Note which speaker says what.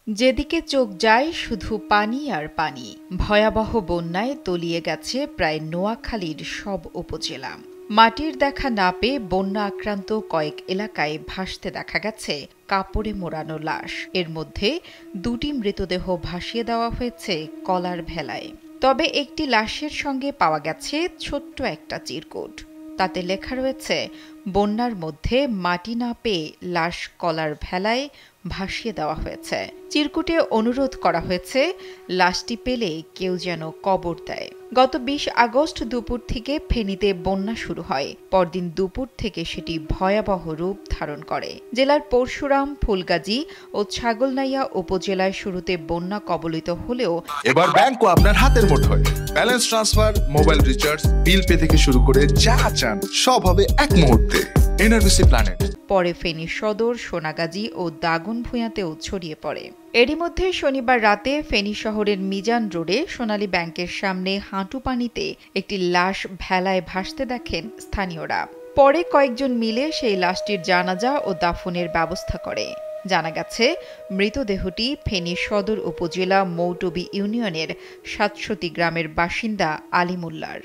Speaker 1: যেদিকে চোখ যায় শুধু পানি আর পানি। ভয়াবহ বন্যায় তলিয়ে গেছে প্রায় নোয়াখালীর সব উপজেলা। মাটির দেখা না পেয়ে বন্যা আক্রান্ত কয়েক এলাকায় ভাসতে দেখা গেছে কাপড়ে মোড়ানো লাশ। এর মধ্যে 2টি মৃতদেহ ভাসিয়ে দেওয়া হয়েছে কলার ভেলায়। তবে একটি লাশের সঙ্গে পাওয়া গেছে ছোট্ট একটা চিরকুট। তাতে লেখা রয়েছে, বন্যার মধ্যে মাটি না পেয়ে লাশ কলার ভেলায় ভাসিয়ে দেওয়া হয়েছে। চিরকুটে অনুরোধ করা হয়েছে, লাশটি পেলে কেউ যেন কবর দেয়। গত 20 আগস্ট দুপুর থেকে ফেনীতে বন্যা শুরু হয়। পরদিন দুপুর থেকে সেটি ভয়াবহ রূপ ধারণ করে। জেলার পরশুরাম, ফুলগাজী ও ছাগলনাইয়া উপজেলায় শুরুতে বন্যা কবলিত হলেও
Speaker 2: এবার ব্যাংকও আপনার হাতের মুঠোয়। Balance transfer, mobile recharge, bill pay থেকে শুরু করে যা চান সব হবে এক মুহূর্তে। NRBC planet.
Speaker 1: পরে ফেনী সদর, সোনাগাজী ও দাগনভূঞাতেও ছড়িয়ে পড়ে। এরই মধ্যে শনিবার রাতে ফেনী শহরের মিজান রোডে সোনালী ব্যাংকের সামনে হাঁটু পানিতে একটি লাশ ভেলায় ভাসতে দেখেন স্থানীয়রা। পরে কয়েকজন মিলে সেই লাশটির জানাজা ও দাফনের ব্যবস্থা করে। জানা গেছে, মৃতদেহটি ফেনী সদর উপজেলা মৌটবি ইউনিয়নের ৭০০ গ্রামের বাসিন্দা আলিমুল্লার।